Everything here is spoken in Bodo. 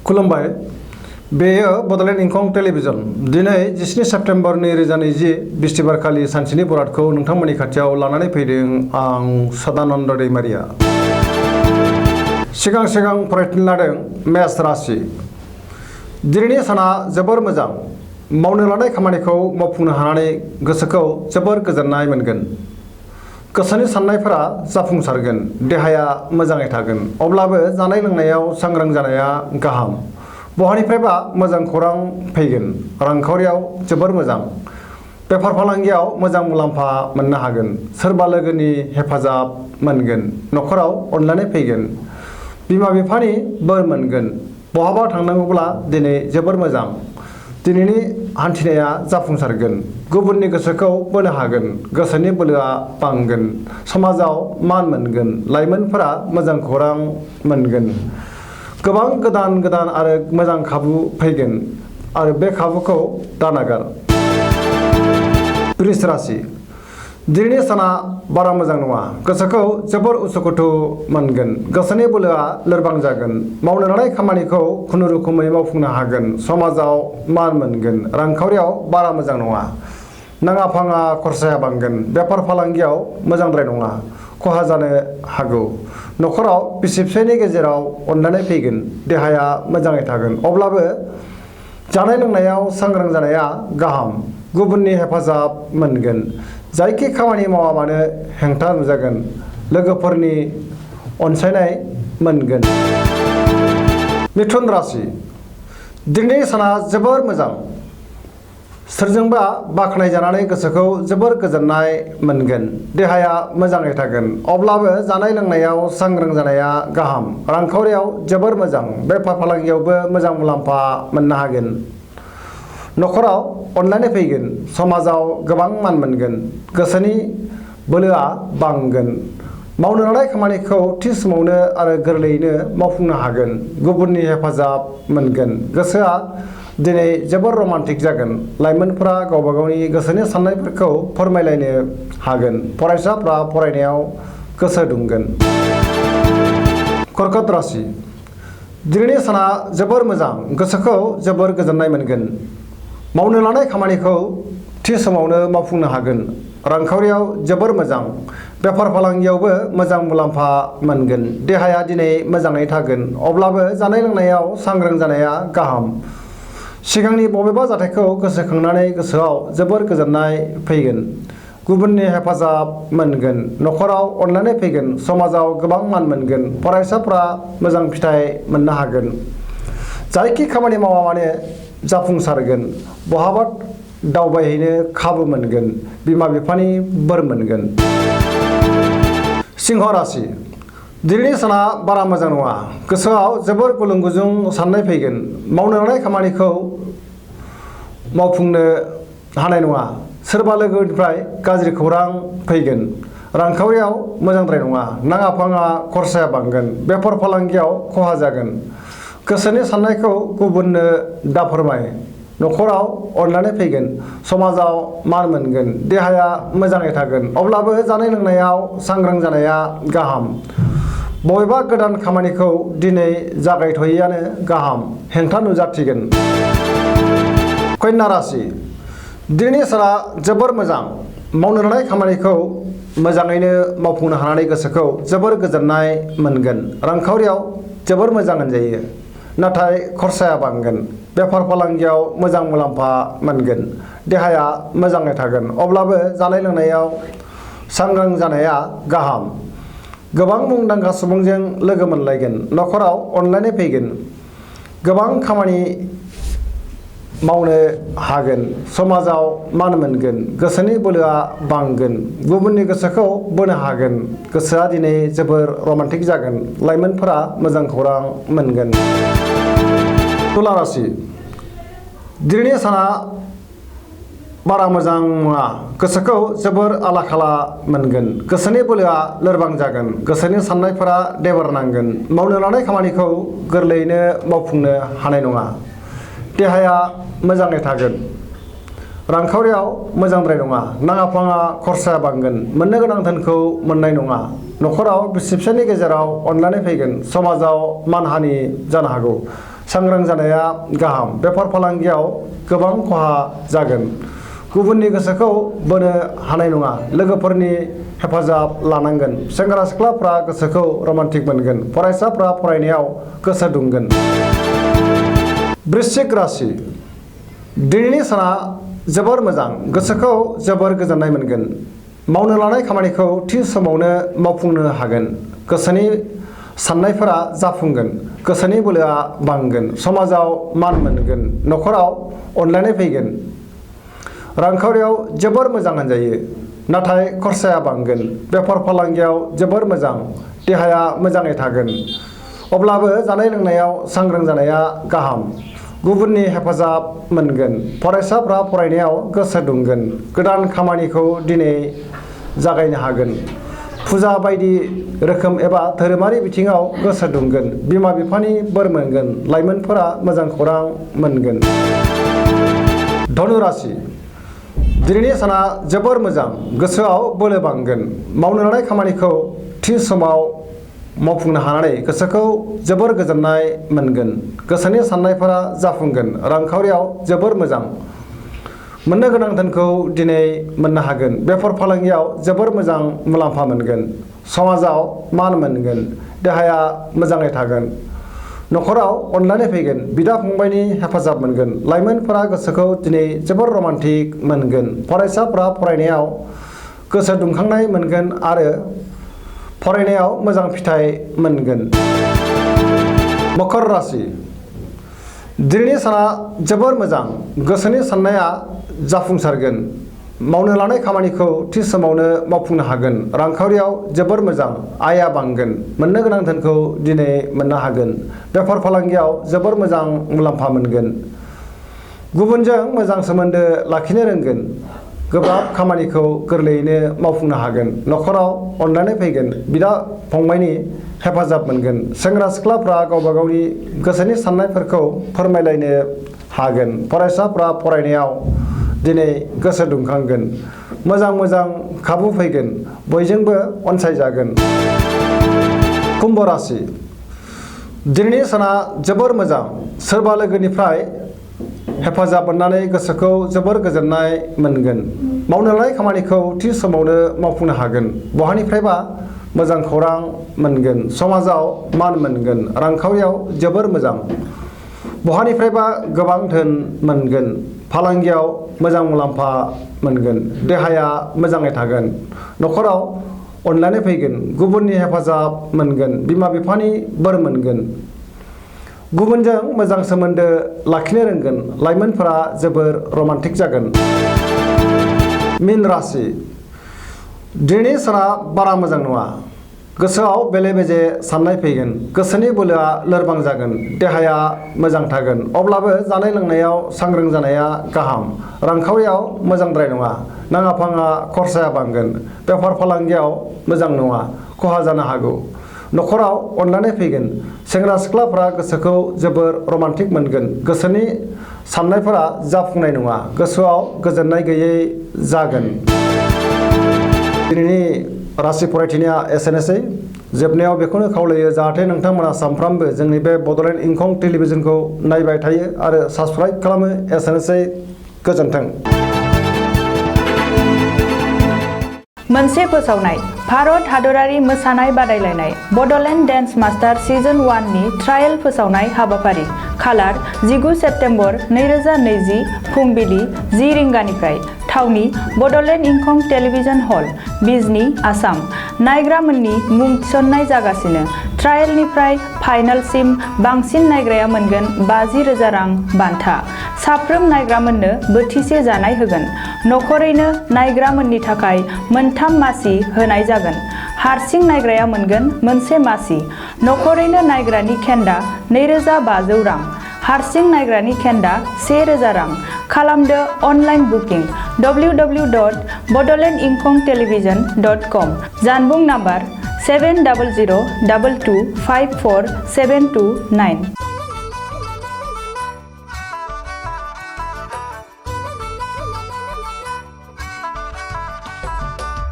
खुलुमबाय बेयो बड'लेण्ड इंखं टेलिभिजन दिनै 17 सेप्तेम्बर 2020 बिस्तिबारखालि सानसेनि बरादखौ नोंथांमोननि खाथियाव लानानै फैदों आं सदानन्द दैमारिया। सिगां फरायथिनो लादों मेष राशि। दिनैनि साना जोबोर मोजां। मावनो लानाय खामानिखौ मावफुंनो हानानै गोसोखौ जोबोर गोजोननाय मोनगोन। गोसोनि साननायफोरा जाफुंसारगोन, देहाया मोजाङै थागोन। अब्लाबो जानाय लोंनायाव सांग्रां जानाया गाहाम। बहानिफ्रायबा मोजां खौरां फैगोन। रांखावरियाव जोबोर मोजां। बेफार फालांगियाव मोजां मुलाम्फा मोननो हागोन। सोरबा लोगोनि हेफाजाब मोनगोन। न'खराव अनलायनाय फैगोन। बिमा बिफानि बोर मोनगोन। बहाबा थांनांगौब्ला दिनै जोबोर मोजां। दिनैनि हान्थिनाया जाफुंसारगोन। गुबुननि गोसोखौ बोनो हागोन। गोसोनि बोलोआ बांगोन। समाजाव मान मोनगोन। लाइमोनफोरा मोजां खौरां मोनगोन। गोबां गोदान आरो मोजां खाबु फैगोन आरो बे खाबुखौ दानागार। वृष राशि। दिनैनि साना बारा मोजां नङा। गोसोखौ जोबोर उसुखुथु मोनगोन। गोसोनि बोलोआ लोरबां जागोन। मावनो लानाय खामानिखौ खुनुरुखुमै मावफुंनो हागोन। समाजाव मान मोनगोन। रांखावरियाव बारा मोजां नङा। नाङा फाङा खरसाया बांगोन। बेफार फालांगियाव मोजांद्राय नङा। खहा जानो हागौ। न'खराव बिसि फिसायनि गेजेराव अनलायनाय फैगोन। देहाया मोजाङै थागोन। अब्लाबो जानाय लोंनायाव सांग्रां जानाया गाहाम। गुबुननि हेफाजाब मोनगोन। जायखि खामानि मावा मानो हेंथा नुजागोन। लोगोफोरनि अनसायनाय मोनगोन। मिथुन राशि। दिनैनि साना जोबोर मोजां। सोरजोंबा बाख्नायजानानै गोसोखौ जोबोर गोजोननाय मोनगोन। देहाया मोजाङै थागोन। अब्लाबो जानाय लोंनायाव सांग्रां जानाया गाहाम। रांखावरियाव जोबोर मोजां। बेफार फालांगियावबो मोजां मुलाम्फा मोननो हागोन। न'खराव अनलायनाय फैगोन। समाजाव गोबां मान मोनगोन। गोसोनि बोलोआ बांगोन। मावनो लानाय खामानिखौ थि समावनो आरो गोरलैयैनो मावफुंनो हागोन। गुबुननि हेफाजाब मोनगोन। गोसोआ दिनै जोबोर रमान्टिक जागोन। लाइमोनफोरा गावबा गावनि गोसोनि साननायफोरखौ फोरमायलायनो हागोन। फरायसाफ्रा फरायनायाव गोसो दुंगोन। कर्कट राशि। दिनैनि साना जोबोर मोजां। गोसोखौ जोबोर गोजोननाय मोनगोन। मावनो लानाय खामानिखौ थि समावनो मावफुंनो हागोन। रांखावरियाव जोबोर मोजां। बेफार फालांगियावबो मोजां मुलाम्फा मोनगोन। देहाया दिनै मोजाङै थागोन। अब्लाबो जानाय लोंनायाव सांग्रां जानाया गाहाम। सिगांनि बबेबा जाथायखौ गोसोखांनानै गोसोआव जोबोर गोजोननाय फैगोन। गुबुननि हेफाजाब मोनगोन। न'खराव अनलायनाय फैगोन। समाजाव गोबां मान मोनगोन। फरायसाफ्रा मोजां फिथाइ मोननो हागोन। जायखि खामानि मावा मानो जाफुंसारगोन। बहाबा दावबायहैनो खाबु मोनगोन। बिमा बिफानि बोर मोनगोन। सिंह राशि। दिनैनि साना बारा मोजां नङा। गोसोआव जोबोर गुलुं गुजुं साननाय फैगोन। मावनो लानाय खामानिखौ मावफुंनो हानाय नङा। सोरबा लोगोनिफ्राय गाज्रि खौरां फैगोन। रांखावरियाव मोजांद्राय नङा। नाङा फाङा खरसाया बांगोन। बेफार फालांगियाव खहा जागोन। गोसोनि साननायखौ गुबुननो दाफोरमाय। न'खराव अनलायनाय फैगोन। समाजाव मान मोनगोन। देहाया मोजाङै थागोन। अब्लाबो जानाय लोंनायाव सांग्रां जानाया गाहाम। बबेबा गोदान खामानिखौ दिनै जागायथ'यैआनो गाहाम। हेंथा नुजाथिगोन। कन्या राशि। दिनैनि साना जोबोर मोजां। मावनो लानाय खामानिखौ मोजाङैनो मावफुंनो हानानै गोसोखौ जोबोर गोजोननाय मोनगोन। रांखावरियाव जोबोर मोजां होनजायो। नाथाय खरसाया बांगोन। बेफार फालांगियाव मोजां मुलाम्फा मोनगोन। देहाया मोजाङै थागोन। अब्लाबो जानाय लोंनायाव सांग्रां जानाया गाहाम। गोबां मुंदांखा सुबुंजों लोगो मोनलायगोन। न'खराव अनलायनाय फैगोन। गोबां खामानि मावनो हागोन। समाजाव मान मोनगोन। गोसोनि बोलोआ बांगोन। गुबुननि गोसोखौ बोनो हागोन। गोसोआ दिनै जोबोर रमान्टिक जागोन। लाइमोनफोरा मोजां खौरां मोनगोन। तुला राशि। दिनैनि साना बारा मोजां नङा। गोसोखौ जोबोर आला खाला मोनगोन। गोसोनि बोलोआ लोरबां जागोन। गोसोनि साननायफोरा देबार नांगोन। मावनो लानाय खामानिखौ गोरलैयैनो मावफुंनो हानाय नङा। देहाया मोजाङै थागोन। रांखावरियाव मोजांद्राय नङा। नाङा फाङा खरसाया बांगोन। मोननो गोनां धोनखौ मोननाय नङा। न'खराव बिसि फिसायनि गेजेराव अनलायनाय फैगोन। समाजाव मानहानि जानो हागौ। सांग्रां जानाया गाहाम। बेफार फालांगियाव गोबां खहा जागोन। गुबुननि गोसोखौ बोनो हानाय नङा। लोगोफोरनि हेफाजाब लानांगोन। सेंग्रा सिख्लाफ्रा गोसोखौ रमान्टिक मोनगोन। फरायसाफ्रा फरायनायाव गोसो दुंगोन। वृश्चिक राशि दिनैनि साना जोबोर मोजां। गोसोखौ जोबोर गोजोननाय मोनगोन। मावनो लानाय खामानिखौ थि समावनो मावफुंनो हागोन। गोसोनि साननायफोरा जाफुंगोन। गोसोनि बोलोआ बांगोन। समाजाव मान मोनगोन। न'खराव अनलायनाय फैगोन। रांखावरियाव जोबोर मोजां होनजायो, नाथाय खरसाया बांगोन। बेफार फालांगियाव जोबोर मोजां। देहाया मोजाङै थागोन। अब्लाबो जानाय लोंनायाव सांग्रां जानाया गाहाम। गुबुननि हेफाजाब मोनगोन। फरायसाफ्रा फरायनायाव गोसो दुंगोन। गोदान खामानिखौ दिनै जागायनो हागोन। फुजा बायदि रोखोम एबा धोरोमारि बिथिङाव गोसो दुंगोन। बिमा बिफानि बोर मोनगोन। लाइमोनफोरा मोजां खौरां मोनगोन। धनु राशि दिनैनि साना जोबोर मोजां। गोसोआव बोलो बांगोन। मावनो लानाय खामानिखौ थि समाव मावफुंनो हानानै गोसोखौ जोबोर गोजोननाय मोनगोन। गोसोनि साननायफोरा जाफुंगोन। रांखावरियाव जोबोर मोजां। मोननो गोनां धोनखौ दिनै मोननो हागोन। बेफार फालांगियाव जोबोर मोजां मुलाम्फा मोनगोन। समाजाव मान मोनगोन। देहाया मोजाङै थागोन। न'खराव अनलायनाय फैगोन। बिदा फंबायनि हेफाजाब मोनगोन। लाइमोनफोरा गोसोखौ दिनै जोबोर रमान्टिक मोनगोन। फरायसाफ्रा फरायनायाव गोसो दुंखांनाय मोनगोन आरो फरायनायाव मोजां फिथाइ मोनगोन। मकर राशि दिनैनि साना जोबोर मोजां। गोसोनि साननाया जाफुंसारगोन। मावनो लानाय खामानिखौ थि समावनो मावफुंनो हागोन। रांखावरियाव जोबोर मोजां। आयआ बांगोन। मोननो गोनां धोनखौ दिनै मोननो हागोन। बेफार फालांगियाव जोबोर मोजां मुलाम्फा मोनगोन। गुबुनजों मोजां सोमोन्दो लाखिनो रोंगोन। गोब्राब खामानिखौ गोरलैयैनो मावफुंनो हागोन। न'खराव अनलायनाय फैगोन। बिदा फंबायनि हेफाजाब मोनगोन। सेंग्रा सिख्लाफ्रा गावबा गावनि गोसोनि साननायफोरखौ फोरमायलायनो हागोन। फरायसाफ्रा फरायनायाव दिनै गोसो दुंखांगोन। मोजां खाबु फैगोन। बयजोंबो अनसायजागोन। कुम्भ राशि दिनैनि साना जोबोर मोजां। सोरबा लोगोनिफ्राय हेफाजाब मोननानै गोसोखौ जोबोर गोजोननाय मोनगोन। मावनो लानाय खामानिखौ थि समावनो मावफुंनो हागोन। बहानिफ्रायबा मोजां खौरां मोनगोन। समाजाव मान मोनगोन। रांखावरियाव जोबोर मोजां। बहानिफ्रायबा गोबां धोन मोनगोन। फालांगियाव मोजां मुलाम्फा मोनगोन। देहाया मोजाङै थागोन। न'खराव अनलायनाय फैगोन। गुबुननि हेफाजाब मोनगोन। बिमा बिफानि बोर मोनगोन। गुबुनजों मोजां सोमोन्दो लाखिनो रोंगोन। लाइमोनफोरा जोबोर रमान्टिक जागोन। मीन राशि दिनैनि साना बारा मोजां नङा। गोसोआव बेले बेजे साननाय फैगोन। गोसोनि बोलोआ लोरबां जागोन। देहाया मोजां थागोन। अब्लाबो जानाय लोंनायाव सांग्रां जानाया गाहाम। रांखावरियाव मोजांद्राय नङा। नाङा फाङा खरसाया बांगोन। बेफार फालांगियाव मोजां नङा। खहा जानो हागौ। न'खराव अनलायनाय फैगोन। सेंग्रा सिख्लाफ्रा गोसोखौ जोबोर रमान्टिक मोनगोन। गोसोनि साननायफोरा जाफुंनाय नङा। गोसोआव गोजोननाय गैयै जागोन। दिनैनि राशि फरायथिनाया एसेनोसै। जोबनायाव बेखौनो खावलायो जाहाथे नोंथांमोना सानफ्रामबो जोंनि बे बड'लेण्ड इंखं टेलिभिजनखौ नायबाय थायो आरो साबस्क्राइब खालामो। एसेनोसै। गोजोन्थों। मोनसे फोसावनाय भारत हादरारि मोसानाय बादायलायनाय बड'लेण्ड डेन्स मास्टार सिजन 1 नि ट्रायल फोसावनाय हाबाफारि खालार 19 सेप्तेम्बर 2020 फुंबिलि 10 रिंगानिफ्राय थावनि बड'लेण्ड इंखं टेलिभिजन हल बिजनी आसाम। नायग्रामोननि मुं थिसननाय जागासिनो। ट्रायलनिफ्राय फाइनालसिम बांसिन नायग्राया मोनगोन 50,000 रां बान्था। साफ्रोम नायग्रामोननो बोथिसे जानाय होगोन। नखरैनो नायग्रामोननि थाखाय मोनथाम मासि होनाय जागोन। हारसिं नायग्राया मोनगोन मोनसे मासि। नखरैनो नायग्रानि खेन्दा 2,500 रां। हारसिं नायग्रानि खेन्दा 1,000 रां। खालामदो अनलाइन बुकिं www.bodolandinkhongtelevision.com जानबुं नाम्बार 7002254729।